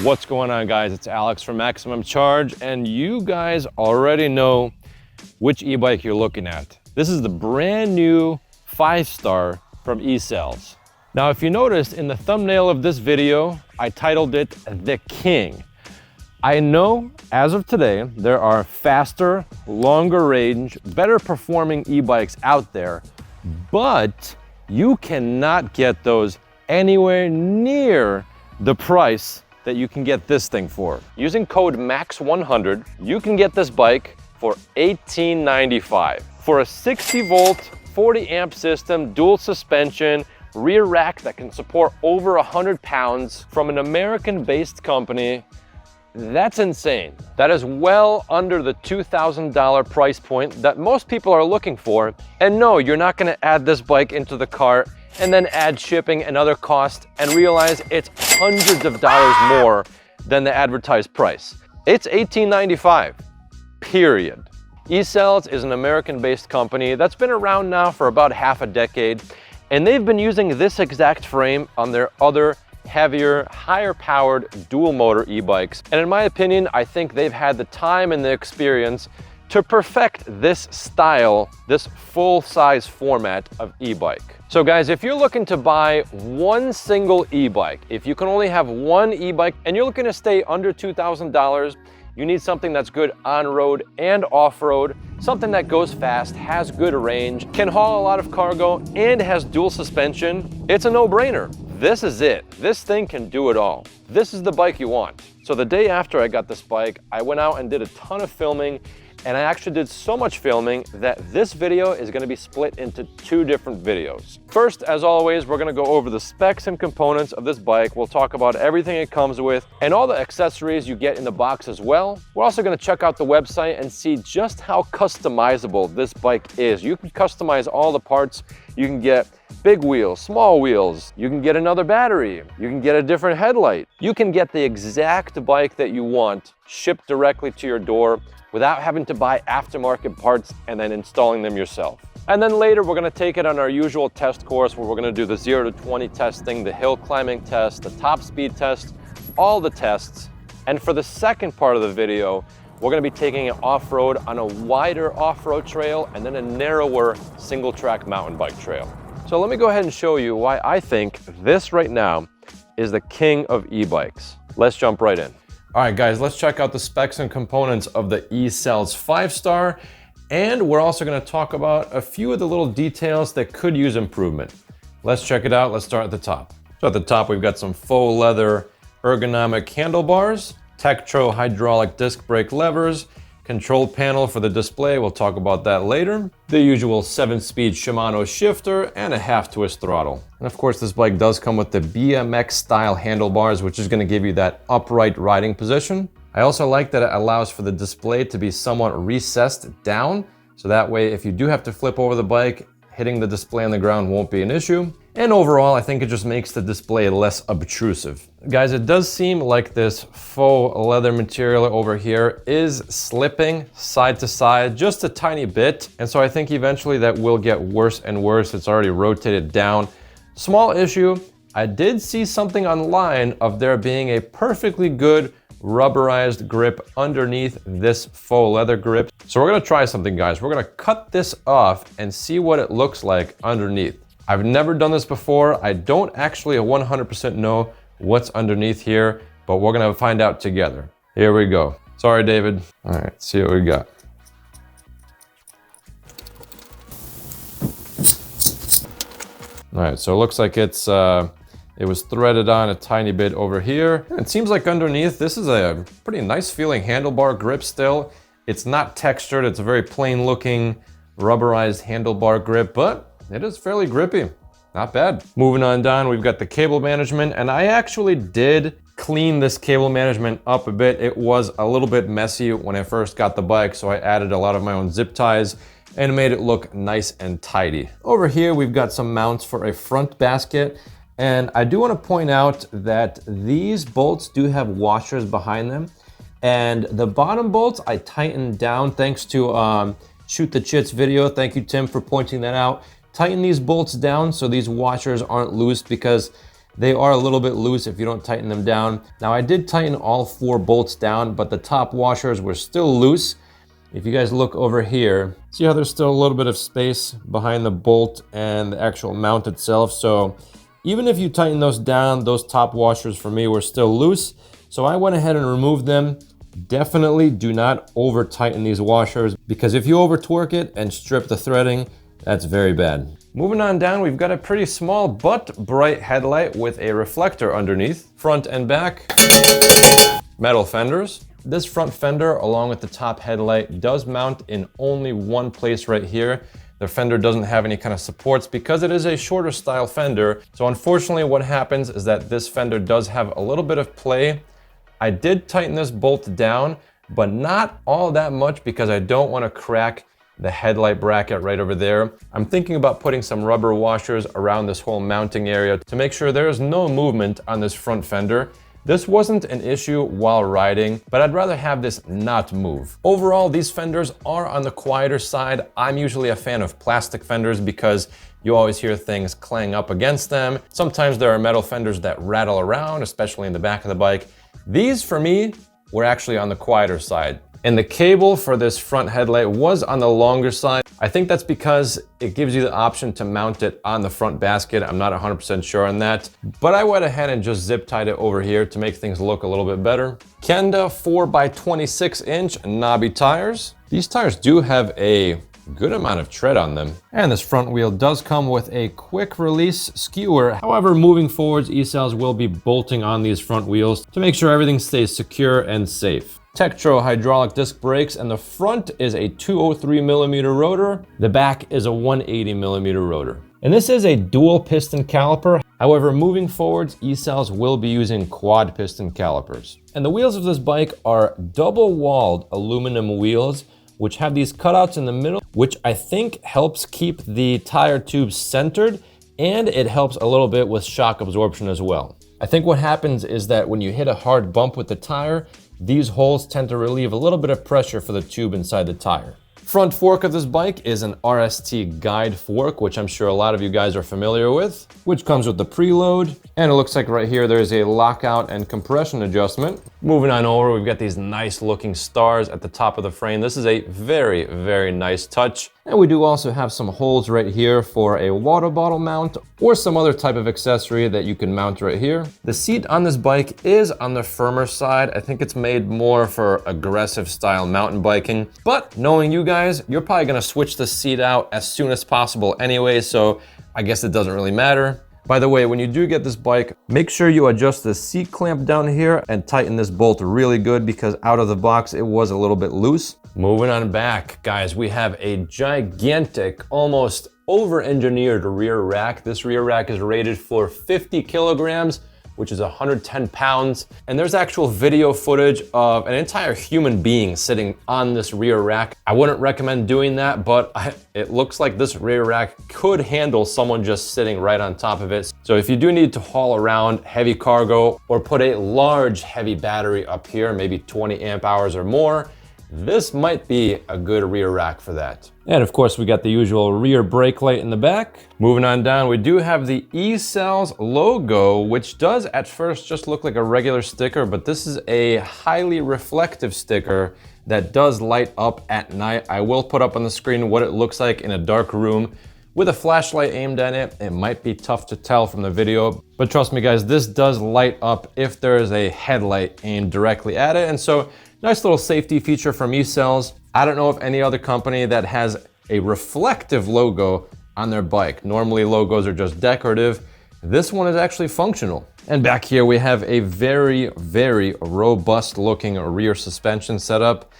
What's going on, guys? It's Alex from Maximum Charge, and you guys already know which e-bike you're looking at. This is the brand new 5-star from ECells. Now, if you noticed in the thumbnail of this video, I titled it The King. I know as of today, there are faster, longer range, better performing e-bikes out there, but you cannot get those anywhere near the price that you can get this thing for. Using code MAX100, you can get this bike for $18.95 for a 60 volt, 40 amp system, dual suspension, rear rack that can support over 100 pounds from an American-based company. That's insane. That is well under the $2,000 price point that most people are looking for. And no, you're not gonna add this bike into the cart and then add shipping and other costs and realize it's hundreds of dollars more than the advertised price. It's $18.95, period. ECells is an American-based company that's been around now for about half a decade, and they've been using this exact frame on their other heavier, higher powered dual motor e-bikes. And in my opinion, I think they've had the time and the experience to perfect this style, this full-size format of e-bike. So guys, if you're looking to buy one single e-bike, if you can only have one e-bike and you're looking to stay under $2,000, you need something that's good on-road and off-road, something that goes fast, has good range, can haul a lot of cargo, and has dual suspension. It's a no-brainer. This is it. This thing can do it all. This is the bike you want. So the day after I got this bike, I went out and did a ton of filming, and I actually did so much filming that this video is going to be split into two different videos. First, as always, we're going to go over the specs and components of this bike. We'll talk about everything it comes with and all the accessories you get in the box as well. We're also going to check out the website and see just how customizable this bike is. You can customize all the parts. You can get big wheels, small wheels. You can get another battery. You can get a different headlight. You can get the exact bike that you want shipped directly to your door without having to buy aftermarket parts and then installing them yourself. And then later, we're gonna take it on our usual test course where we're gonna do the 0 to 20 testing, the hill climbing test, the top speed test, all the tests. And for the second part of the video, we're gonna be taking it off-road on a wider off-road trail and then a narrower single track mountain bike trail. So let me go ahead and show you why I think this right now is the king of e-bikes. Let's jump right in. All right, guys, let's check out the specs and components of the ECells 5-star. And we're also gonna talk about a few of the little details that could use improvement. Let's check it out. Let's start at the top. So at the top, we've got some faux leather ergonomic handlebars, Tektro hydraulic disc brake levers, control panel for the display. We'll talk about that later. The usual 7-speed Shimano shifter and a half twist throttle. And of course, this bike does come with the BMX style handlebars, which is gonna give you that upright riding position. I also like that it allows for the display to be somewhat recessed down. So that way, if you do have to flip over the bike, hitting the display on the ground won't be an issue. And overall, I think it just makes the display less obtrusive. Guys, it does seem like this faux leather material over here is slipping side to side just a tiny bit. And so I think eventually that will get worse and worse. It's already rotated down. Small issue, I did see something online of there being a perfectly good rubberized grip underneath this faux leather grip. So we're gonna try something, guys. We're gonna cut this off and see what it looks like underneath. I've never done this before. I don't actually 100% know what's underneath here, but we're gonna find out together. Here we go. Sorry, David. All right, see what we got. All right, so it looks like it was threaded on a tiny bit over here. It seems like underneath, this is a pretty nice feeling handlebar grip still. It's not textured, it's a very plain looking rubberized handlebar grip, but it is fairly grippy. Not bad. Moving on down, we've got the cable management, and I actually did clean this cable management up a bit. It was a little bit messy when I first got the bike, so I added a lot of my own zip ties and made it look nice and tidy. Over here, we've got some mounts for a front basket, and I do want to point out that these bolts do have washers behind them, and the bottom bolts I tightened down thanks to Shoot the Chits video. Thank you, Tim, for pointing that out. Tighten these bolts down so these washers aren't loose, because they are a little bit loose if you don't tighten them down. Now, I did tighten all 4 bolts down, but the top washers were still loose. If you guys look over here, see how there's still a little bit of space behind the bolt and the actual mount itself. So even if you tighten those down, those top washers for me were still loose. So I went ahead and removed them. Definitely do not over tighten these washers, because if you over torque it and strip the threading, that's very bad. Moving on down, we've got a pretty small but bright headlight with a reflector underneath. Front and back, metal fenders. This front fender, along with the top headlight, does mount in only one place right here. The fender doesn't have any kind of supports because it is a shorter style fender. So unfortunately, what happens is that this fender does have a little bit of play. I did tighten this bolt down, but not all that much, because I don't want to crack the headlight bracket right over there. I'm thinking about putting some rubber washers around this whole mounting area to make sure there is no movement on this front fender. This wasn't an issue while riding, but I'd rather have this not move. Overall, these fenders are on the quieter side. I'm usually a fan of plastic fenders because you always hear things clang up against them. Sometimes there are metal fenders that rattle around, especially in the back of the bike. These, for me, were actually on the quieter side. And the cable for this front headlight was on the longer side. I think that's because it gives you the option to mount it on the front basket. I'm not 100% sure on that, but I went ahead and just zip tied it over here to make things look a little bit better. Kenda 4x26-inch knobby tires. These tires do have a good amount of tread on them. And this front wheel does come with a quick release skewer. However, moving forwards, ECells will be bolting on these front wheels to make sure everything stays secure and safe. Tektro hydraulic disc brakes, and the front is a 203mm rotor. The back is a 180mm rotor. And this is a dual piston caliper. However, moving forwards, ECells will be using quad piston calipers. And the wheels of this bike are double walled aluminum wheels, which have these cutouts in the middle, which I think helps keep the tire tubes centered, and it helps a little bit with shock absorption as well. I think what happens is that when you hit a hard bump with the tire, these holes tend to relieve a little bit of pressure for the tube inside the tire. Front fork of this bike is an RST guide fork, which I'm sure a lot of you guys are familiar with, which comes with the preload. And it looks like right here there's a lockout and compression adjustment. Moving on over, we've got these nice looking stars at the top of the frame. This is a very, very nice touch. And we do also have some holes right here for a water bottle mount or some other type of accessory that you can mount right here. The seat on this bike is on the firmer side. I think it's made more for aggressive style mountain biking, but knowing you guys, you're probably gonna switch the seat out as soon as possible anyway, so I guess it doesn't really matter. By the way, when you do get this bike, make sure you adjust the seat clamp down here and tighten this bolt really good, because out of the box, it was a little bit loose. Moving on back, guys, we have a gigantic, almost over-engineered rear rack. This rear rack is rated for 50 kilograms, which is 110 pounds. And there's actual video footage of an entire human being sitting on this rear rack. I wouldn't recommend doing that, but it looks like this rear rack could handle someone just sitting right on top of it. So if you do need to haul around heavy cargo or put a large heavy battery up here, maybe 20 amp hours or more, this might be a good rear rack for that. And of course, we got the usual rear brake light in the back. Moving on down, we do have the ECells logo, which does at first just look like a regular sticker, but this is a highly reflective sticker that does light up at night. I will put up on the screen what it looks like in a dark room. With a flashlight aimed at it, it might be tough to tell from the video, but trust me guys, this does light up if there is a headlight aimed directly at it. And so, nice little safety feature from ECells. I don't know of any other company that has a reflective logo on their bike. Normally logos are just decorative. This one is actually functional. And back here we have a very, very robust looking rear suspension setup.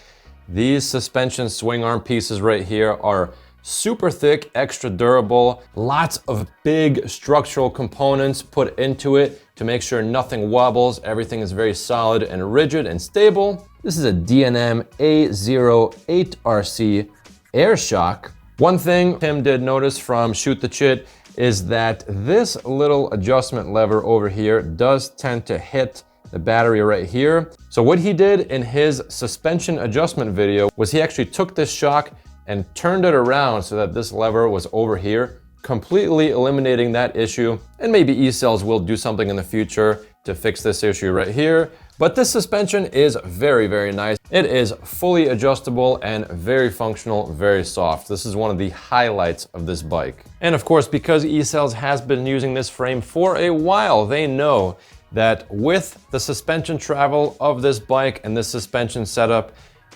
These suspension swing arm pieces right here are super thick, extra durable, lots of big structural components put into it to make sure nothing wobbles. Everything is very solid and rigid and stable. This is a D&M A08RC air shock. One thing Tim did notice from Shoot the Chit is that this little adjustment lever over here does tend to hit the battery right here. So what he did in his suspension adjustment video was he actually took this shock and turned it around so that this lever was over here, completely eliminating that issue. And maybe ECells will do something in the future to fix this issue right here. But this suspension is very, very nice. It is fully adjustable and very functional, very soft. This is one of the highlights of this bike. And of course, because ECells has been using this frame for a while, they know that with the suspension travel of this bike and this suspension setup,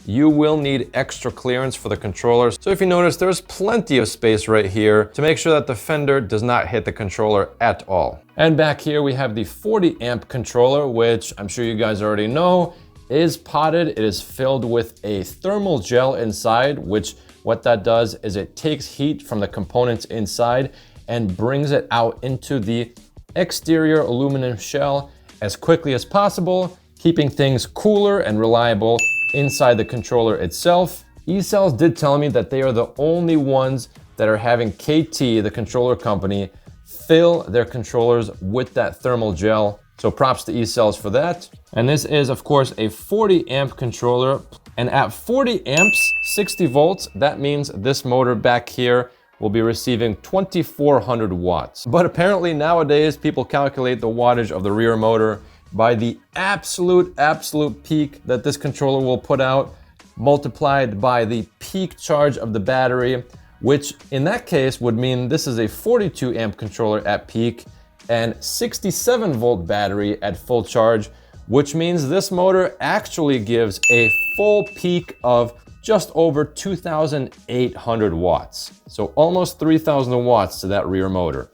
you will need extra clearance for the controller. So if you notice, there's plenty of space right here to make sure that the fender does not hit the controller at all. And back here we have the 40 amp controller, which I'm sure you guys already know is potted. It is filled with a thermal gel inside, which what that does is it takes heat from the components inside and brings it out into the exterior aluminum shell as quickly as possible, keeping things cooler and reliable inside the controller itself. ECells did tell me that they are the only ones that are having KT, the controller company, fill their controllers with that thermal gel. So props to ECells for that. And this is of course a 40 amp controller. And at 40 amps, 60 volts, that means this motor back here will be receiving 2400 watts. But apparently nowadays people calculate the wattage of the rear motor by the absolute peak that this controller will put out, multiplied by the peak charge of the battery, which in that case would mean this is a 42 amp controller at peak and 67 volt battery at full charge, which means this motor actually gives a full peak of just over 2,800 watts. So almost 3,000 watts to that rear motor.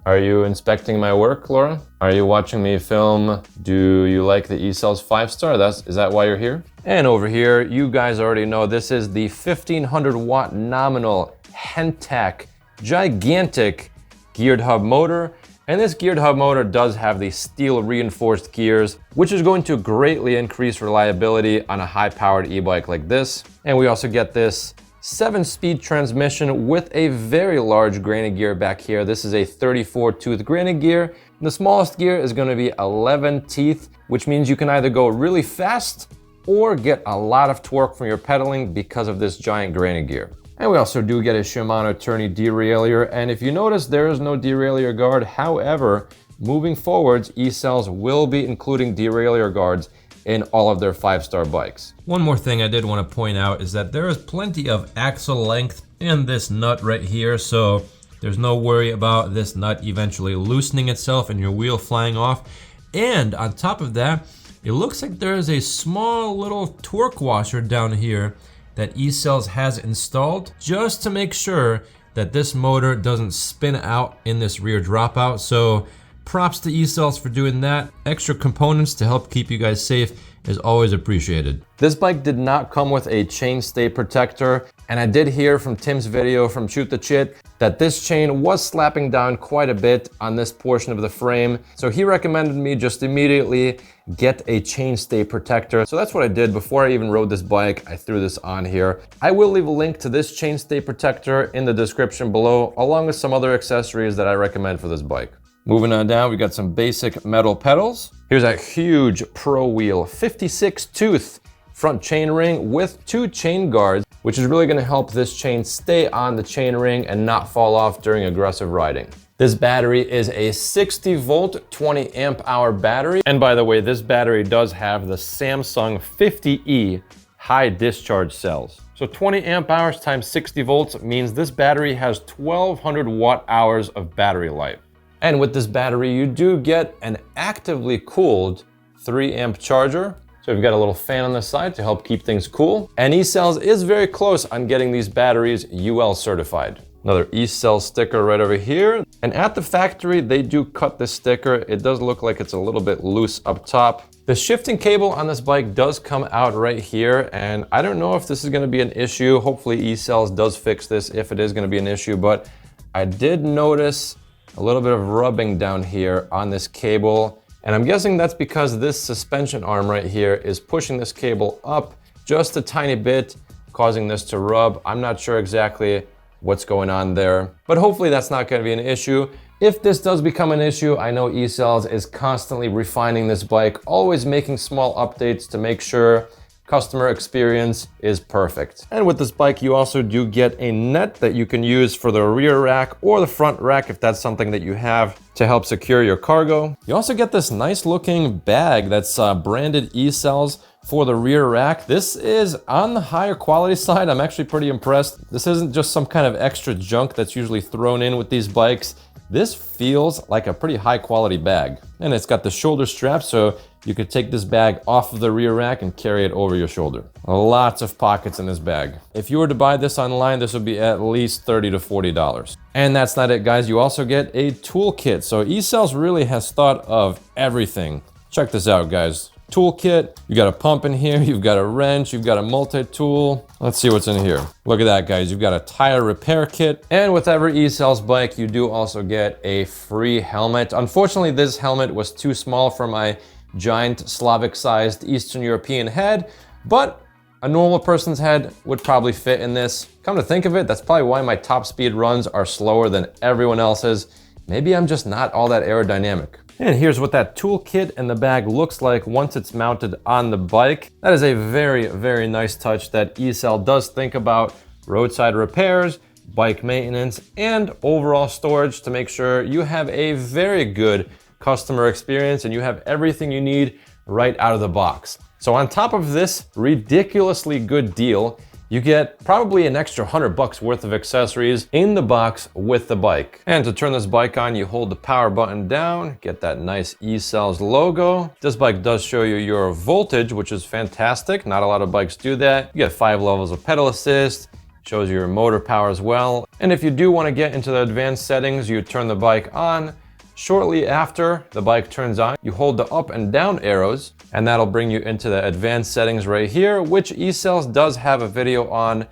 Are you inspecting my work, Laura? Are you watching me film? Do you like the ECells 5-star? Is that why you're here? And over here, you guys already know this is the 1,500 watt nominal Hentac gigantic geared hub motor. And this geared hub motor does have the steel reinforced gears, which is going to greatly increase reliability on a high-powered e-bike like this. And we also get this 7-speed transmission with a very large granny gear back here. This is a 34-tooth granny gear. The smallest gear is going to be 11 teeth, which means you can either go really fast or get a lot of torque from your pedaling because of this giant granny gear. And we also do get a Shimano Tourney derailleur. And if you notice, there is no derailleur guard. However, moving forwards, ECells will be including derailleur guards in all of their 5-star bikes. One more thing I did want to point out is that there is plenty of axle length in this nut right here, so there's no worry about this nut eventually loosening itself and your wheel flying off. And on top of that, it looks like there is a small little torque washer down here that ECells has installed just to make sure that this motor doesn't spin out in this rear dropout. So props to ECells for doing that. Extra components to help keep you guys safe is always appreciated. This bike did not come with a chainstay protector, and I did hear from Tim's video from Shoot the Chit that this chain was slapping down quite a bit on this portion of the frame. So he recommended me just immediately get a chainstay protector. So that's what I did before I even rode this bike. I threw this on here. I will leave a link to this chainstay protector in the description below, along with some other accessories that I recommend for this bike. Moving on down, we got some basic metal pedals. Here's a huge Pro Wheel 56 tooth front chain ring with 2 chain guards, which is really gonna help this chain stay on the chain ring and not fall off during aggressive riding. This battery is a 60 volt, 20 amp hour battery. And by the way, this battery does have the Samsung 50E high discharge cells. So 20 amp hours times 60 volts means this battery has 1200 watt hours of battery life. And with this battery, you do get an actively cooled 3 amp charger. So we've got a little fan on the side to help keep things cool. And ECells is very close on getting these batteries UL certified. Another ECells sticker right over here. And at the factory, they do cut this sticker. It does look like it's a little bit loose up top. The shifting cable on this bike does come out right here, and I don't know if this is gonna be an issue. Hopefully ECells does fix this if it is gonna be an issue, but I did notice a little bit of rubbing down here on this cable, and I'm guessing that's because this suspension arm right here is pushing this cable up just a tiny bit, causing this to rub. I'm not sure exactly what's going on there, but hopefully that's not gonna be an issue. If this does become an issue, I know ECells is constantly refining this bike, always making small updates to make sure customer experience is perfect. And with this bike, you also do get a net that you can use for the rear rack or the front rack if that's something that you have to help secure your cargo. You also get this nice looking bag that's branded ECells for the rear rack. This is on the higher quality side. I'm actually pretty impressed. This isn't just some kind of extra junk that's usually thrown in with these bikes. This feels like a pretty high quality bag. And it's got the shoulder strap, so you could take this bag off of the rear rack and carry it over your shoulder. Lots of pockets in this bag. If you were to buy this online, this would be at least $30 to $40. And that's not it, guys. You also get a toolkit. So ECells really has thought of everything. Check this out, guys. Toolkit, you got a pump in here, you've got a wrench, you've got a multi-tool. Let's see what's in here. Look at that, guys. You've got a tire repair kit. And with every ECells bike, you do also get a free helmet. Unfortunately, this helmet was too small for my giant Slavic-sized Eastern European head, but a normal person's head would probably fit in this. Come to think of it, that's probably why my top speed runs are slower than everyone else's. Maybe I'm just not all that aerodynamic. And here's what that toolkit and the bag looks like once it's mounted on the bike. That is a very, very nice touch that ECell does think about roadside repairs, bike maintenance, and overall storage to make sure you have a very good customer experience and you have everything you need right out of the box. So on top of this ridiculously good deal, you get probably an extra $100 worth of accessories in the box with the bike. And to turn this bike on, you hold the power button down, get that nice ECells logo. This bike does show you your voltage, which is fantastic. Not a lot of bikes do that. You get 5 levels of pedal assist, shows you your motor power as well. And if you do want to get into the advanced settings, you turn the bike on. Shortly after the bike turns on, you hold the up and down arrows, and that'll bring you into the advanced settings right here, which ECells does have a video on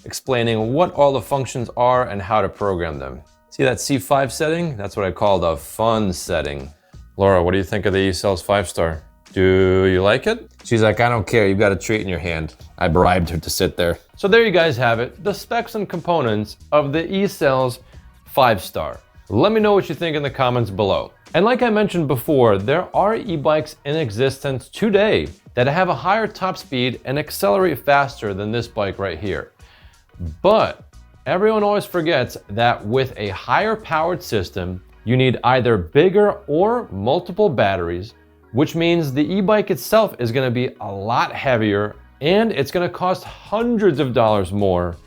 explaining what all the functions are and how to program them. See that C5 setting? That's what I call the fun setting. Laura, what do you think of the ECells 5-star? Do you like it? She's like, I don't care, you've got a treat in your hand. I bribed her to sit there. So there you guys have it, the specs and components of the ECells 5-star. Let me know what you think in the comments below. And like I mentioned before, there are e-bikes in existence today that have a higher top speed and accelerate faster than this bike right here. But everyone always forgets that with a higher powered system, you need either bigger or multiple batteries, which means the e-bike itself is going to be a lot heavier and it's going to cost hundreds of dollars more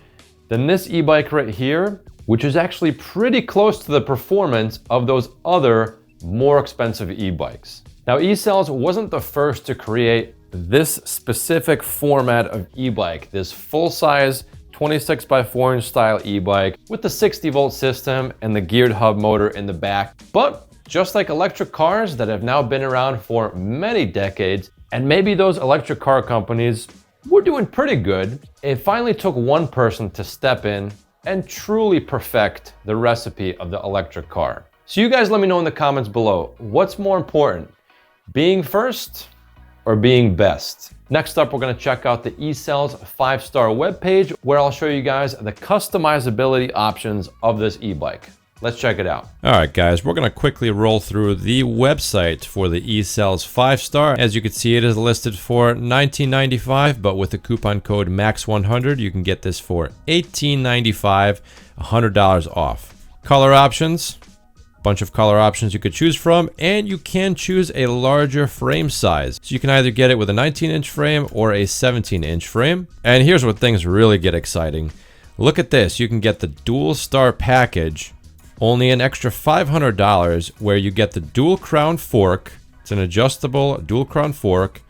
than this e-bike right here, which is actually pretty close to the performance of those other more expensive e-bikes. Now, ECells wasn't the first to create this specific format of e-bike, this full-size 26x4" style e-bike with the 60-volt system and the geared hub motor in the back. But just like electric cars that have now been around for many decades, and maybe those electric car companies were doing pretty good, it finally took one person to step in and truly perfect the recipe of the electric car. So you guys let me know in the comments below, what's more important, being first or being best? Next up, we're gonna check out the ECells 5-star webpage where I'll show you guys the customizability options of this e-bike. Let's check it out. All right, guys, we're gonna quickly roll through the website for the ECells 5-star. As you can see, it is listed for $19.95, but with the coupon code MAX100, you can get this for $18.95, $100 off. Color options, bunch of color options you could choose from, and you can choose a larger frame size. So you can either get it with a 19-inch frame or a 17-inch frame. And here's where things really get exciting. Look at this, you can get the dual star package, only an extra $500, where you get the dual crown fork. It's an adjustable dual crown fork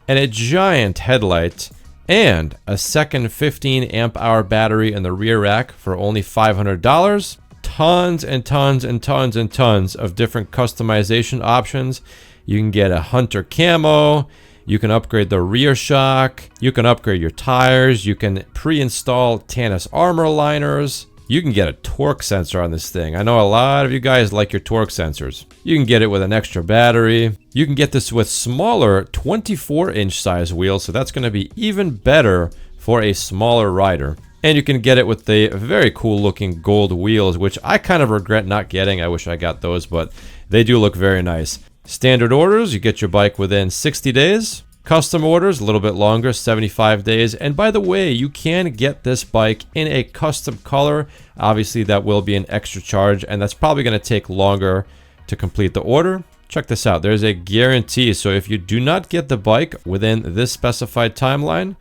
and a giant headlight and a second 15 amp hour battery in the rear rack for only $500. Tons and tons and tons and tons of different customization options. You can get a Hunter camo, you can upgrade the rear shock, you can upgrade your tires, you can pre-install Tannis armor liners, you can get a torque sensor on this thing. I know a lot of you guys like your torque sensors. You can get it with an extra battery. You can get this with smaller 24-inch size wheels, so that's going to be even better for a smaller rider. And you can get it with the very cool looking gold wheels, which I kind of regret not getting. I wish I got those, but they do look very nice. Standard orders, you get your bike within 60 days. Custom orders, a little bit longer, 75 days. And by the way, you can get this bike in a custom color. Obviously, that will be an extra charge, and that's probably going to take longer to complete the order. Check this out. There's a guarantee. So if you do not get the bike within this specified timeline,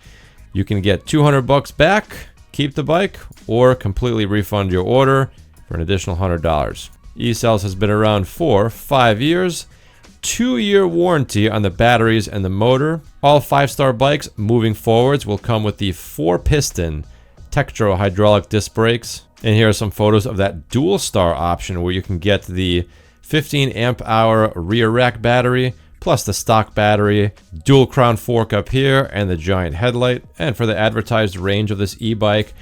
you can get $200 back, keep the bike, or completely refund your order for an additional $100. ECells has been around for 5 years. 2-year warranty on the batteries and the motor. All 5-star bikes moving forwards will come with the 4-piston Tektro hydraulic disc brakes. And here are some photos of that dual star option where you can get the 15 amp hour rear rack battery plus the stock battery, dual crown fork up here, and the giant headlight. And for the advertised range of this e-bike,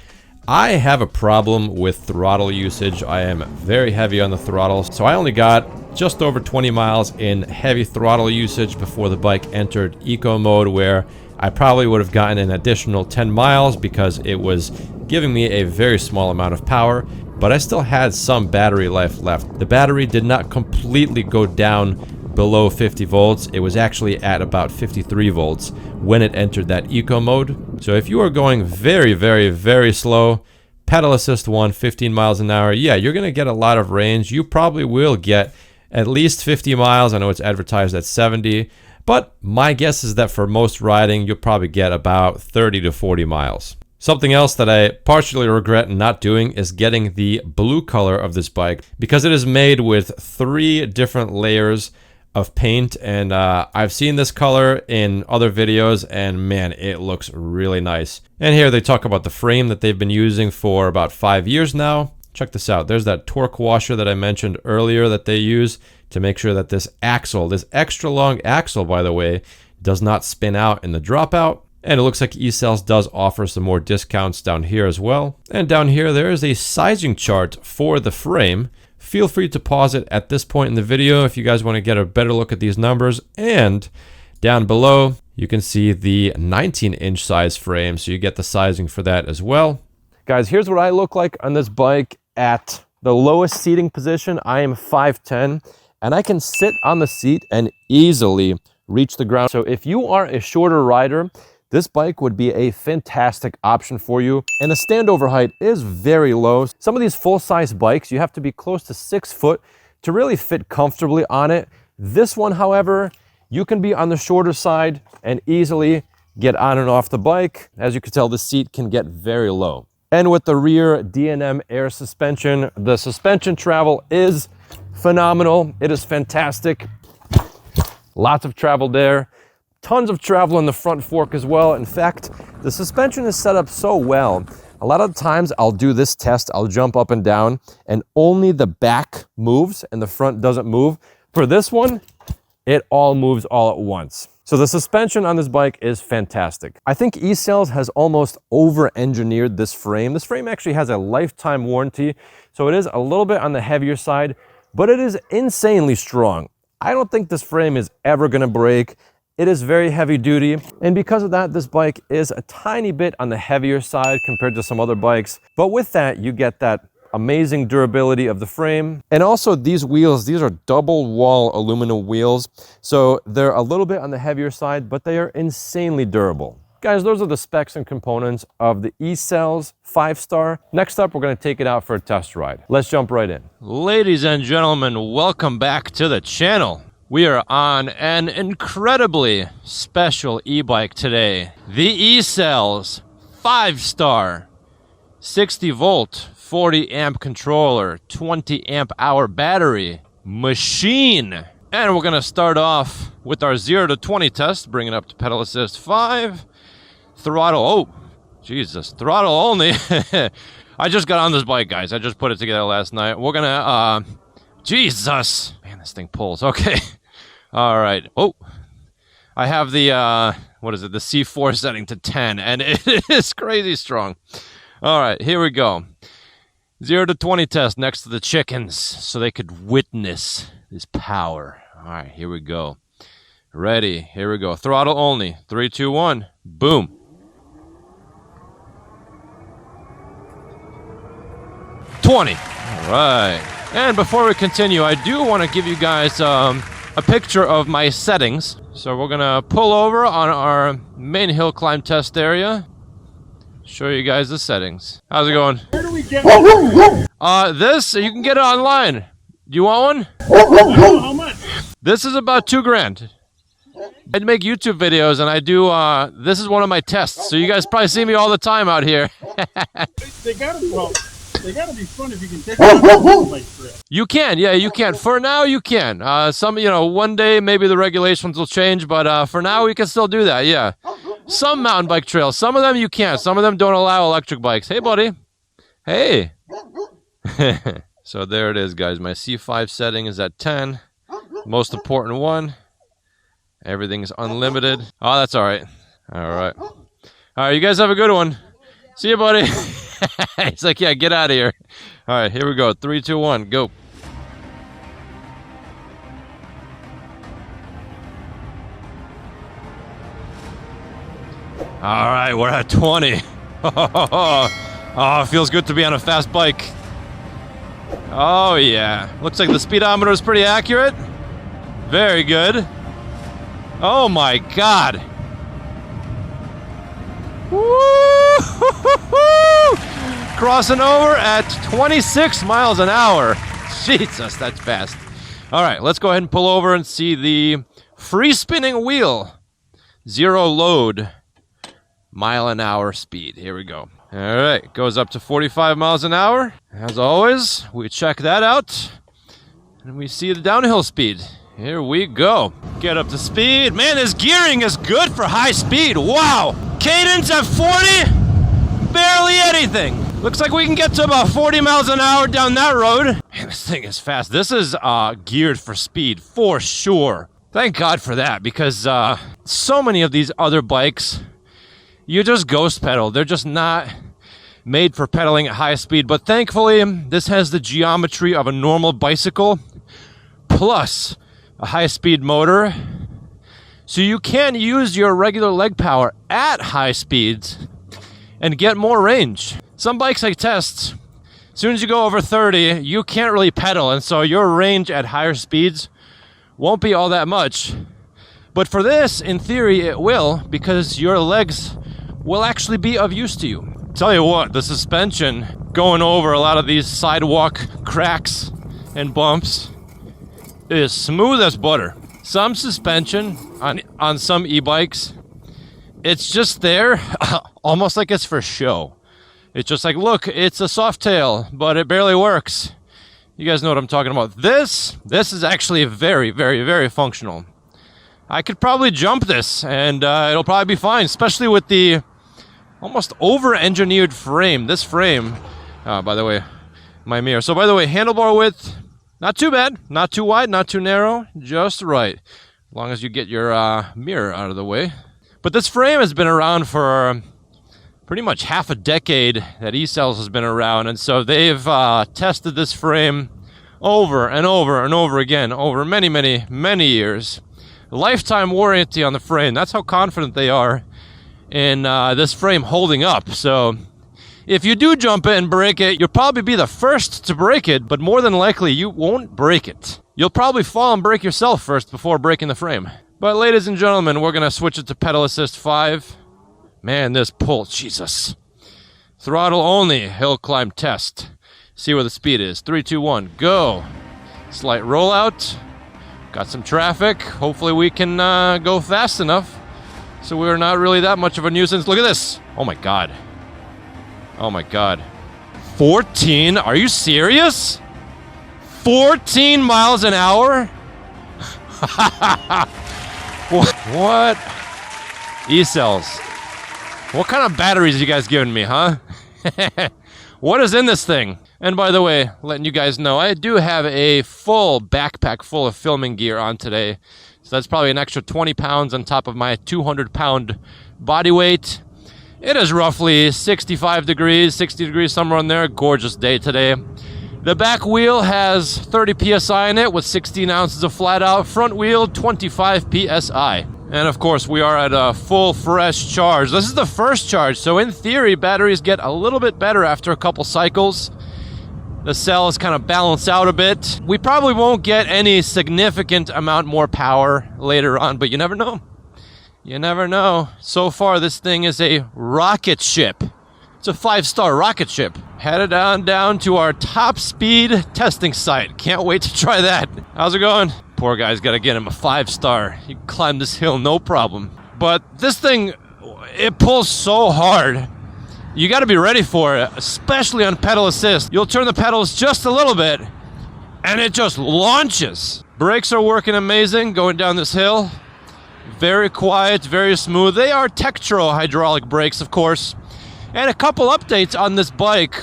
I have a problem with throttle usage. I am very heavy on the throttle, so I only got just over 20 miles in heavy throttle usage before the bike entered eco mode, where I probably would have gotten an additional 10 miles because it was giving me a very small amount of power, but I still had some battery life left. The battery did not completely go down below 50 volts. It was actually at about 53 volts when it entered that eco mode. So if you are going very, very, very slow, pedal assist 1, 15 miles an hour, yeah, you're going to get a lot of range. You probably will get at least 50 miles. I know it's advertised at 70, but my guess is that for most riding, you'll probably get about 30 to 40 miles. Something else that I partially regret not doing is getting the blue color of this bike, because it is made with 3 different layers of paint, and I've seen this color in other videos, and man, it looks really nice. And here they talk about the frame that they've been using for about 5 years now. Check this out. There's that torque washer that I mentioned earlier that they use to make sure that this axle, this extra long axle, by the way, does not spin out in the dropout. And it looks like ECells does offer some more discounts down here as well. And down here, there is a sizing chart for the frame. Feel free to pause it at this point in the video if you guys want to get a better look at these numbers. And down below, you can see the 19-inch size frame, so you get the sizing for that as well. Guys, here's what I look like on this bike at the lowest seating position. I am 5'10", and I can sit on the seat and easily reach the ground. So if you are a shorter rider, this bike would be a fantastic option for you. And the standover height is very low. Some of these full-size bikes, you have to be close to 6 foot to really fit comfortably on it. This one, however, you can be on the shorter side and easily get on and off the bike. As you can tell, the seat can get very low. And with the rear D&M air suspension, the suspension travel is phenomenal. It is fantastic. Lots of travel there. Tons of travel in the front fork as well. In fact, the suspension is set up so well. A lot of times I'll do this test, I'll jump up and down, and only the back moves and the front doesn't move. For this one, it all moves all at once. So the suspension on this bike is fantastic. I think ECells has almost over-engineered this frame. This frame actually has a lifetime warranty, so it is a little bit on the heavier side, but it is insanely strong. I don't think this frame is ever gonna break. It is very heavy duty, and because of that, this bike is a tiny bit on the heavier side compared to some other bikes. But with that, you get that amazing durability of the frame. And also these wheels, these are double wall aluminum wheels. So they're a little bit on the heavier side, but they are insanely durable. Guys, those are the specs and components of the ECells 5-star. Next up, we're gonna take it out for a test ride. Let's jump right in. Ladies and gentlemen, welcome back to the channel. We are on an incredibly special e-bike today. The ECells 5-star 60 volt 40 amp controller, 20 amp hour battery machine. And we're gonna start off with our 0 to 20 test, bring it up to pedal assist 5, throttle. Oh, Jesus, throttle only. I just got on this bike, guys. I just put it together last night. We're gonna, Jesus. Man, this thing pulls. Okay. All right. Oh, I have the, what is it? The C4 setting to 10, and it is crazy strong. All right, here we go. 0 to 20 test next to the chickens so they could witness this power. All right, here we go. Ready. Here we go. Throttle only. 3, 2, 1. Boom. All right. And before we continue, I do want to give you guys a picture of my settings. So we're going to pull over on our main hill climb test area. Show you guys the settings. How's it going? Where do we get it? This, you can get it online. Do you want one? How much? This is about $2,000. I make YouTube videos and I do, this is one of my tests. So you guys probably see me all the time out here. They gotta be fun if you can take it on a bike trip. You can, yeah, you can. For now, you can. One day maybe the regulations will change, but for now we can still do that, yeah. Some mountain bike trails, some of them you can't. Some of them don't allow electric bikes. Hey, buddy. Hey. So there it is, guys. My C5 setting is at 10. Most important one. Everything's unlimited. Oh, that's all right. All right. All right, you guys have a good one. See you, buddy. He's like, yeah, get out of here. All right, here we go. 3, 2, 1, go. All right, we're at 20. Oh, it feels good to be on a fast bike. Oh, yeah. Looks like the speedometer is pretty accurate. Very good. Oh, my God. Woo! Crossing over at 26 miles an hour. Jesus, that's fast. All right, let's go ahead and pull over and see the free spinning wheel. 0 load. Mile an hour speed. Here we go. All right, goes up to 45 miles an hour. As always, we check that out. And we see the downhill speed. Here we go. Get up to speed. Man, this gearing is good for high speed. Wow. Cadence at 40. Barely anything. Looks like we can get to about 40 miles an hour down that road. Man, this thing is fast. This is geared for speed for sure. Thank God for that, because so many of these other bikes, you just ghost pedal. They're just not made for pedaling at high speed. But thankfully, this has the geometry of a normal bicycle plus a high-speed motor. So you can use your regular leg power at high speeds and get more range. Some bikes I test, as soon as you go over 30, you can't really pedal, and so your range at higher speeds won't be all that much. But for this, in theory, it will, because your legs will actually be of use to you. Tell you what, the suspension going over a lot of these sidewalk cracks and bumps is smooth as butter. Some suspension on some e-bikes, it's just there, almost like it's for show. It's just like, look, it's a soft tail, but it barely works. You guys know what I'm talking about. This is actually very, very, very functional. I could probably jump this, and it'll probably be fine, especially with the almost over-engineered frame. This frame, by the way, my mirror. So by the way, handlebar width, not too bad, not too wide, not too narrow, just right. As long as you get your mirror out of the way. But this frame has been around for pretty much half a decade that ECells has been around. And so they've tested this frame over and over and over again over many, many, many years. Lifetime warranty on the frame. That's how confident they are in this frame holding up. So if you do jump it and break it, you'll probably be the first to break it, but more than likely you won't break it. You'll probably fall and break yourself first before breaking the frame. But ladies and gentlemen, we're going to switch it to pedal assist 5. Man, this pull, Jesus. Throttle only, hill climb test. See where the speed is. 3, 2, 1, go. Slight rollout. Got some traffic. Hopefully we can go fast enough so we're not really that much of a nuisance. Look at this. Oh my God. Oh my God. 14? Are you serious? 14 miles an hour? What? ECells. What kind of batteries you guys giving me, huh? What is in this thing? And by the way, letting you guys know, I do have a full backpack full of filming gear on today. So that's probably an extra 20 pounds on top of my 200-pound body weight. It is roughly 65 degrees, 60 degrees, somewhere in there. Gorgeous day today. The back wheel has 30 PSI in it with 16 ounces of flat out. Front wheel, 25 PSI. And of course, we are at a full fresh charge. This is the first charge, so in theory, batteries get a little bit better after a couple cycles. The cells kind of balance out a bit. We probably won't get any significant amount more power later on, but you never know. You never know. So far, this thing is a rocket ship. It's a 5-star rocket ship. Headed on down to our top speed testing site. Can't wait to try that. How's it going? Poor guy's got to get him a 5-star. He can climb this hill no problem. But this thing, it pulls so hard. You got to be ready for it, especially on pedal assist. You'll turn the pedals just a little bit, and it just launches. Brakes are working amazing going down this hill. Very quiet, very smooth. They are Tektro hydraulic brakes, of course. And a couple updates on this bike.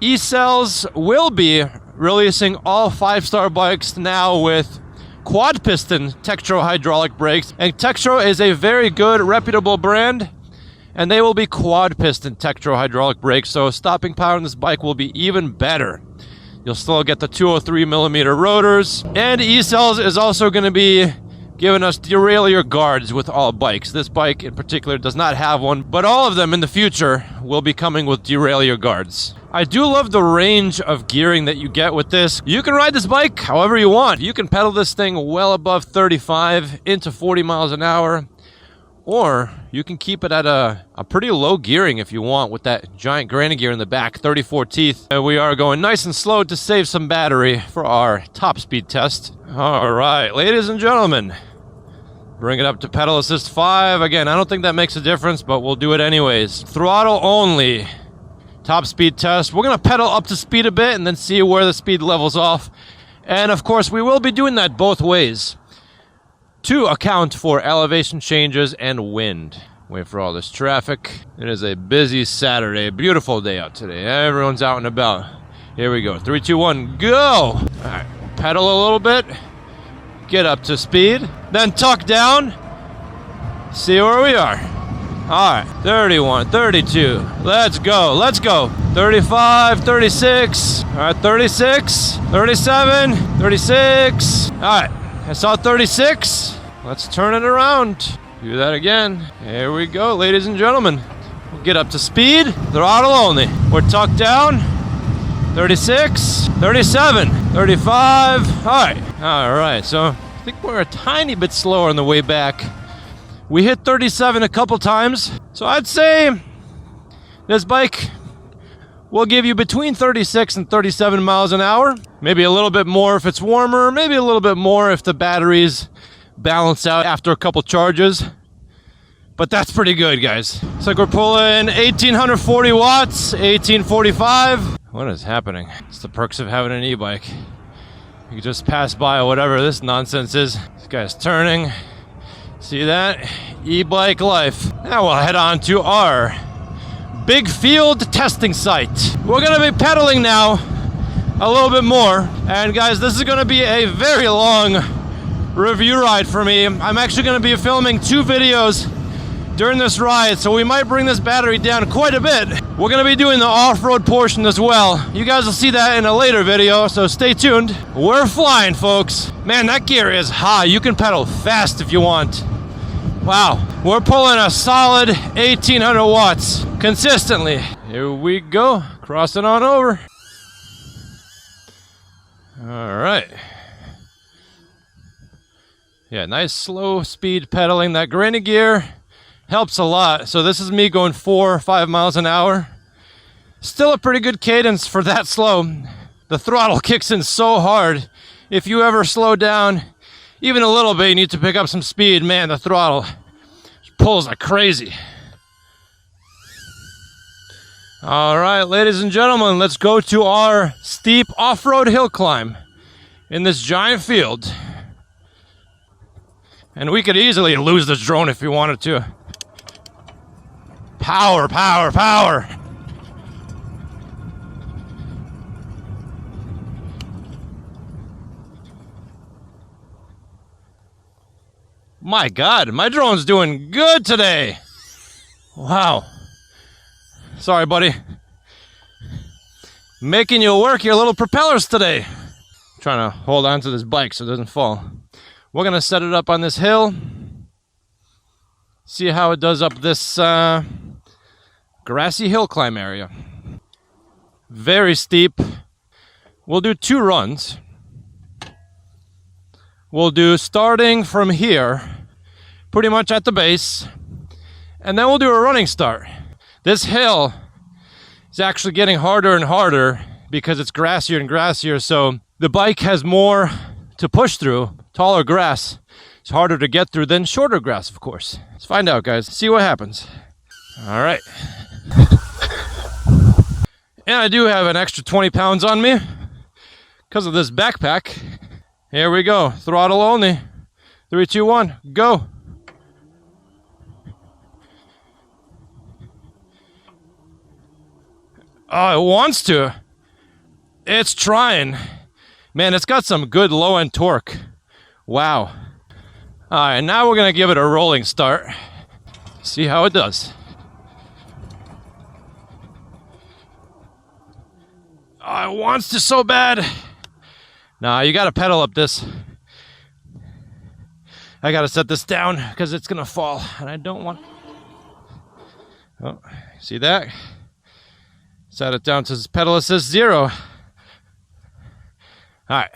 ECells will be releasing all 5-star bikes now with quad piston Tektro hydraulic brakes. And Tektro is a very good, reputable brand. And they will be quad piston Tektro hydraulic brakes. So stopping power on this bike will be even better. You'll still get the 203mm rotors. And ECells is also going to be giving us derailleur guards with all bikes. This bike in particular does not have one, but all of them in the future will be coming with derailleur guards. I do love the range of gearing that you get with this. You can ride this bike however you want. You can pedal this thing well above 35 into 40 miles an hour, or you can keep it at a pretty low gearing if you want with that giant granny gear in the back, 34 teeth. And we are going nice and slow to save some battery for our top speed test. All right, ladies and gentlemen, bring it up to pedal assist 5. Again, I don't think that makes a difference, but we'll do it anyways. Throttle only. Top speed test. We're going to pedal up to speed a bit and then see where the speed levels off. And of course, we will be doing that both ways to account for elevation changes and wind. Wait for all this traffic. It is a busy Saturday. Beautiful day out today. Everyone's out and about. Here we go. 3, 2, 1, go! All right, pedal a little bit. Get up to speed. Then tuck down. See where we are. All right, 31, 32. Let's go, let's go. 35, 36. All right, 36, 37, 36. All right, I saw 36. Let's turn it around. Do that again. Here we go, ladies and gentlemen. We'll get up to speed. Throttle only. We're tucked down. 36, 37, 35. All right, so I think we're a tiny bit slower on the way back. We hit 37 a couple times, so I'd say this bike will give you between 36 and 37 miles an hour. Maybe a little bit more if it's warmer, maybe a little bit more if the batteries balance out after a couple charges. But that's pretty good, guys. Looks like we're pulling 1840 watts, 1845. What is happening? It's the perks of having an e-bike. You can just pass by whatever this nonsense is. This guy's turning. See that? E-bike life. Now we'll head on to our big field testing site. We're gonna be pedaling now a little bit more. And guys, this is gonna be a very long review ride for me. I'm actually gonna be filming 2 videos during this ride, so we might bring this battery down quite a bit. We're gonna be doing the off-road portion as well. You guys will see that in a later video, so stay tuned. We're flying, folks. Man, that gear is high. You can pedal fast if you want. Wow, we're pulling a solid 1800 watts consistently. Here we go, crossing on over. All right. Yeah, nice slow speed pedaling. That granny gear helps a lot. So this is me going 4 or 5 miles an hour. Still a pretty good cadence for that slow. The throttle kicks in so hard. If you ever slow down even a little bit, you need to pick up some speed. Man, the throttle pulls like crazy. All right, ladies and gentlemen, let's go to our steep off-road hill climb in this giant field. And we could easily lose this drone if we wanted to. Power, power, power. My God, my drone's doing good today. Wow. Sorry, buddy. Making you work your little propellers today. Trying to hold on to this bike so it doesn't fall. We're gonna set it up on this hill. See how it does up this grassy hill climb area. Very steep. We'll do 2 runs. We'll do starting from here, pretty much at the base, and then we'll do a running start. This hill is actually getting harder and harder because it's grassier and grassier, so the bike has more to push through. Taller grass is harder to get through than shorter grass, of course. Let's find out, guys. See what happens. All right. And I do have an extra 20 pounds on me because of this backpack. Here we go. Throttle only. 3, 2, 1, go. Oh, it wants to. It's trying. Man, it's got some good low-end torque. Wow. All right, now we're going to give it a rolling start. See how it does. Oh, it wants to so bad. Nah, you gotta pedal up this. I gotta set this down because it's gonna fall, and I don't want. Oh, see that? Set it down to pedal assist 0. All right.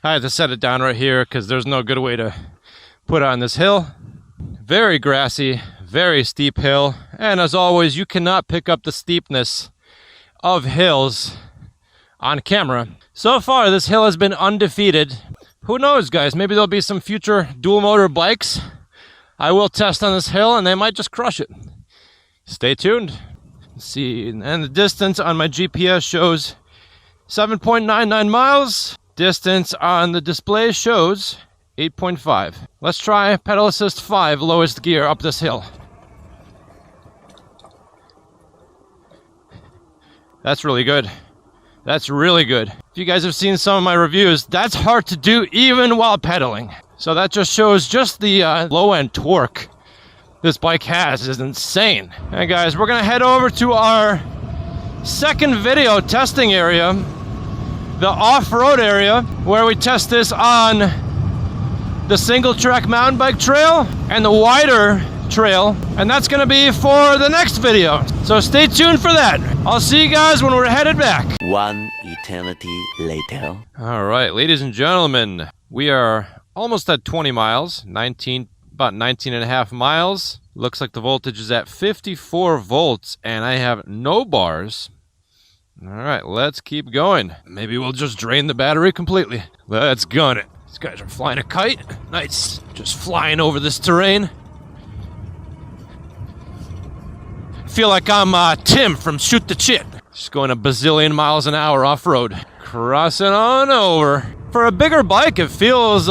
I had to set it down right here because there's no good way to put it on this hill. Very grassy, very steep hill, and as always, you cannot pick up the steepness of hills on camera. So far, this hill has been undefeated. Who knows, guys? Maybe there'll be some future dual motor bikes I will test on this hill, and they might just crush it. Stay tuned. Let's see, and the distance on my GPS shows 7.99 miles. Distance on the display shows 8.5. Let's try pedal assist 5, lowest gear, up this hill. That's really good. That's really good. If you guys have seen some of my reviews, that's hard to do even while pedaling. So that just shows just the low-end torque this bike has is insane. Hey guys, we're gonna head over to our second video testing area, the off-road area, where we test this on the single track mountain bike trail and the wider trail, and that's gonna be for the next video. So stay tuned for that. I'll see you guys when we're headed back. One eternity later. All right, ladies and gentlemen, we are almost at 20 miles, about 19 and a half miles. Looks like the voltage is at 54 volts, and I have no bars. All right, let's keep going. Maybe we'll just drain the battery completely. Let's gun it. These guys are flying a kite. Nice. Just flying over this terrain. Feel like I'm Tim from Shoot the Chit. Just going a bazillion miles an hour off-road. Crossing on over. For a bigger bike, it feels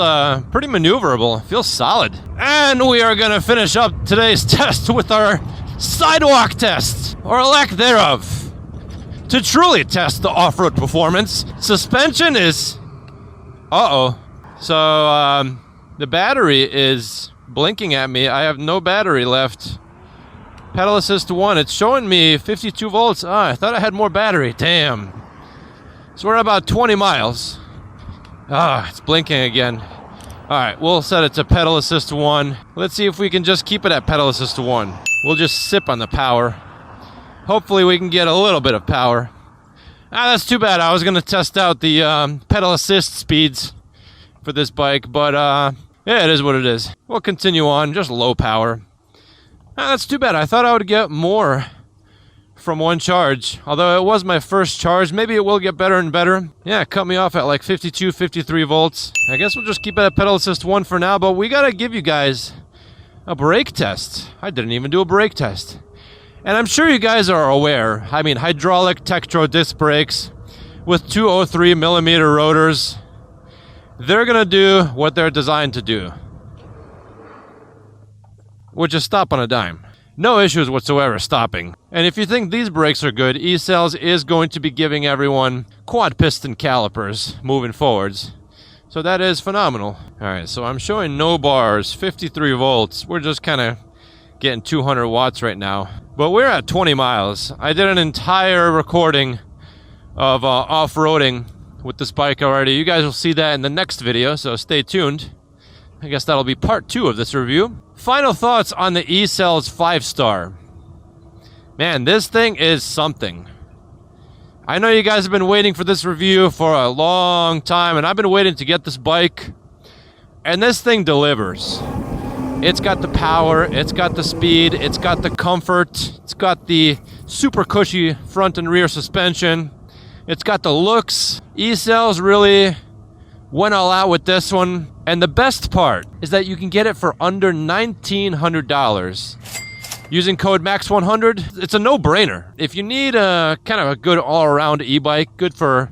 pretty maneuverable. It feels solid. And we are going to finish up today's test with our sidewalk test, or lack thereof, to truly test the off-road performance. Suspension is... Uh-oh. So, the battery is blinking at me. I have no battery left. Pedal assist 1, it's showing me 52 volts. I thought I had more battery. Damn. So we're at about 20 miles. It's blinking again. Alright, we'll set it to pedal assist 1. Let's see if we can just keep it at pedal assist 1. We'll just sip on the power. Hopefully we can get a little bit of power. That's too bad. I was going to test out the pedal assist speeds for this bike, but yeah, it is what it is. We'll continue on, just low power. That's too bad. I thought I would get more from one charge. Although it was my first charge, maybe it will get better and better. Yeah, it cut me off at like 52, 53 volts. I guess we'll just keep it at pedal assist 1 for now, but we gotta give you guys a brake test. I didn't even do a brake test. And I'm sure you guys are aware. I mean, hydraulic Tektro disc brakes with 203 millimeter rotors, they're gonna do what they're designed to do. would just stop on a dime. No issues whatsoever stopping. And if you think these brakes are good, ECells is going to be giving everyone quad piston calipers moving forwards. So that is phenomenal. Alright, so I'm showing no bars, 53 volts. We're just kind of getting 200 watts right now. But we're at 20 miles. I did an entire recording of off-roading with this bike already. You guys will see that in the next video, so stay tuned. I guess that'll be part 2 of this review. Final thoughts on the ECells 5-star. Man, this thing is something. I know you guys have been waiting for this review for a long time, and I've been waiting to get this bike. And this thing delivers. It's got the power, it's got the speed, it's got the comfort, it's got the super cushy front and rear suspension, it's got the looks. ECells really went all out with this one. And the best part is that you can get it for under $1,900. Using code MAX100, it's a no-brainer. If you need a kind of a good all-around e-bike, good for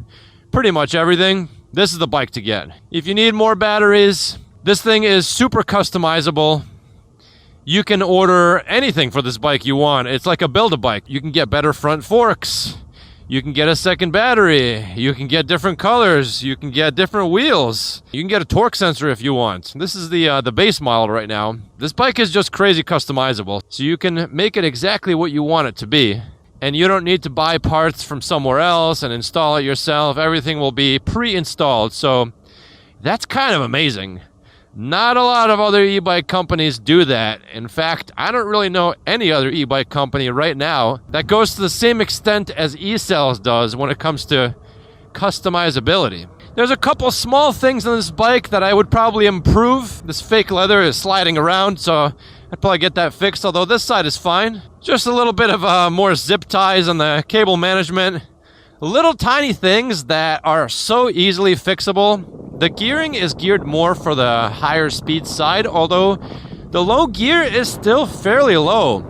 pretty much everything, this is the bike to get. If you need more batteries, this thing is super customizable. You can order anything for this bike you want. It's like a build-a-bike. You can get better front forks. You can get a second battery. You can get different colors. You can get different wheels. You can get a torque sensor if you want. This is the base model right now. This bike is just crazy customizable. So you can make it exactly what you want it to be. And you don't need to buy parts from somewhere else and install it yourself. Everything will be pre-installed. So that's kind of amazing. Not a lot of other e-bike companies do that. In fact, I don't really know any other e-bike company right now that goes to the same extent as ECells does when it comes to customizability. There's a couple small things on this bike that I would probably improve. This fake leather is sliding around, so I'd probably get that fixed, although this side is fine. Just a little bit of more zip ties on the cable management. Little tiny things that are so easily fixable. The gearing is geared more for the higher speed side, although the low gear is still fairly low.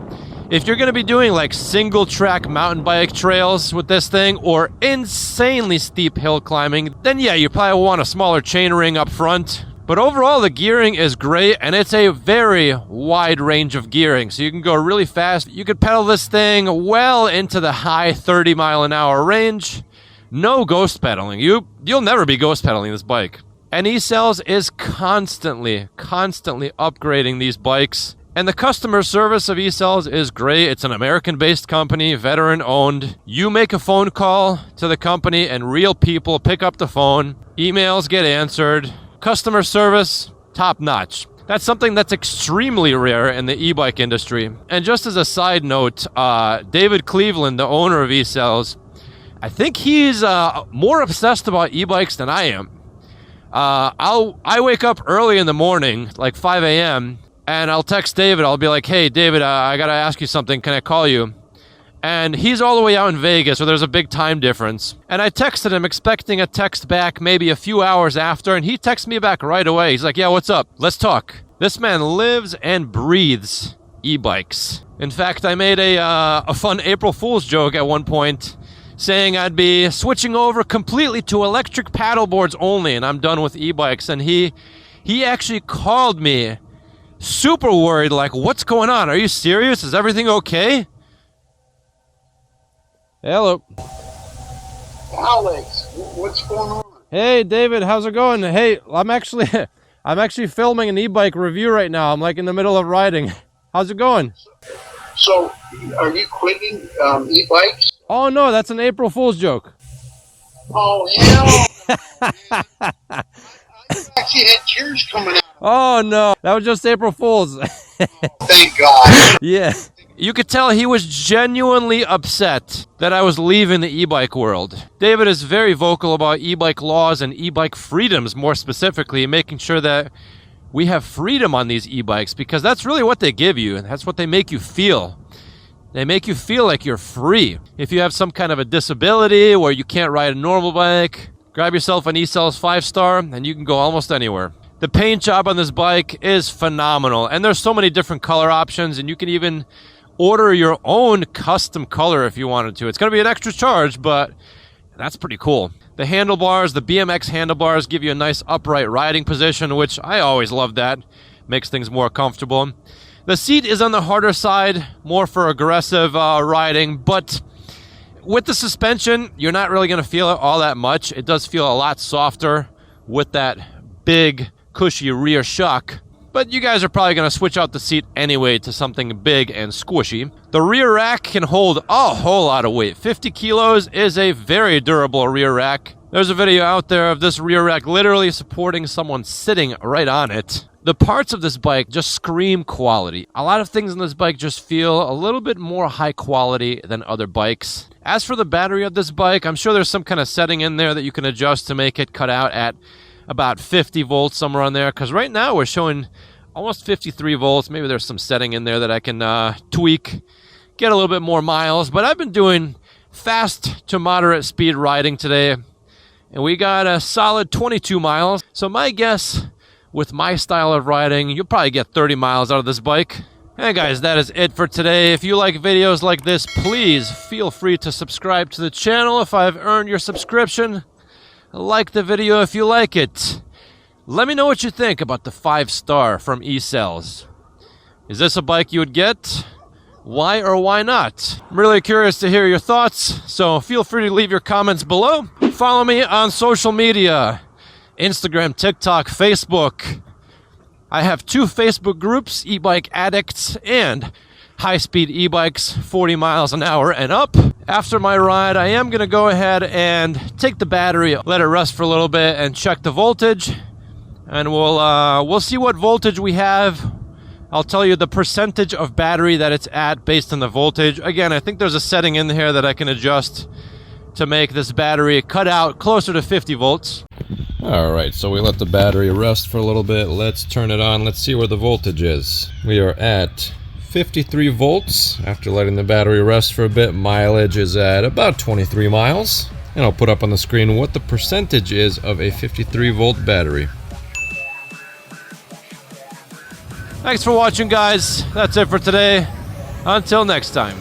If you're going to be doing like single track mountain bike trails with this thing or insanely steep hill climbing, then yeah, you probably want a smaller chain ring up front. But overall, the gearing is great, and it's a very wide range of gearing. So you can go really fast. You could pedal this thing well into the high 30-mile-an-hour range. No ghost pedaling. You'll never be ghost pedaling this bike. And ECells is constantly upgrading these bikes. And the customer service of ECells is great. It's an American-based company, veteran-owned. You make a phone call to the company, and real people pick up the phone. Emails get answered. Customer service, top-notch. That's something that's extremely rare in the e-bike industry. And just as a side note, David Cleveland, the owner of ECells, I think he's more obsessed about e-bikes than I am. I wake up early in the morning, like 5 a.m., and I'll text David. I'll be like, hey, David, I got to ask you something. Can I call you? And he's all the way out in Vegas, so there's a big time difference. And I texted him expecting a text back maybe a few hours after, and he texted me back right away. He's like, yeah, what's up? Let's talk. This man lives and breathes e-bikes. In fact, I made a fun April Fool's joke at one point saying I'd be switching over completely to electric paddleboards only, and I'm done with e-bikes. And he actually called me super worried, like, what's going on? Are you serious? Is everything okay? Hello. Alex, what's going on? Hey, David, how's it going? Hey, I'm actually filming an e-bike review right now. I'm like in the middle of riding. How's it going? So, are you quitting e-bikes? Oh, no, that's an April Fool's joke. Oh, hell. I actually had tears coming out. Oh, no, that was just April Fool's. Thank God. Yeah. You could tell he was genuinely upset that I was leaving the e-bike world. David is very vocal about e-bike laws and e-bike freedoms, more specifically, making sure that we have freedom on these e-bikes, because that's really what they give you, and that's what they make you feel. They make you feel like you're free. If you have some kind of a disability where you can't ride a normal bike, grab yourself an ECells 5-star, and you can go almost anywhere. The paint job on this bike is phenomenal, and there's so many different color options, and you can even order your own custom color if you wanted to. It's going to be an extra charge, but that's pretty cool. The handlebars, the BMX handlebars, give you a nice upright riding position, which I always love that. Makes things more comfortable. The seat is on the harder side, more for aggressive riding, but with the suspension, you're not really going to feel it all that much. It does feel a lot softer with that big, cushy rear shock. But you guys are probably going to switch out the seat anyway to something big and squishy. The rear rack can hold a whole lot of weight. 50 kilos is a very durable rear rack. There's a video out there of this rear rack literally supporting someone sitting right on it. The parts of this bike just scream quality. A lot of things in this bike just feel a little bit more high quality than other bikes. As for the battery of this bike, I'm sure there's some kind of setting in there that you can adjust to make it cut out at about 50 volts, somewhere on there, because right now we're showing almost 53 volts. Maybe there's some setting in there that I can tweak, get a little bit more miles. But I've been doing fast to moderate speed riding today, and we got a solid 22 miles. So my guess, with my style of riding, you'll probably get 30 miles out of this bike. Hey guys, that is it for today. If you like videos like this, please feel free to subscribe to the channel if I've earned your subscription. Like the video if you like it. Let me know what you think about the 5-star from ECells. Is this a bike you would get? Why or why not? I'm really curious to hear your thoughts, so feel free to leave your comments below. Follow me on social media, Instagram, TikTok, Facebook. I have 2 Facebook groups, e-bike addicts and high-speed e-bikes, 40 miles an hour and up. After my ride, I am going to go ahead and take the battery, let it rest for a little bit, and check the voltage. And we'll see what voltage we have. I'll tell you the percentage of battery that it's at based on the voltage. Again, I think there's a setting in here that I can adjust to make this battery cut out closer to 50 volts. All right, so we let the battery rest for a little bit. Let's turn it on. Let's see where the voltage is. We are at 53 volts after letting the battery rest for a bit. Mileage is at about 23 miles. And I'll put up on the screen what the percentage is of a 53 volt battery. Thanks for watching, guys. That's it for today. Until next time.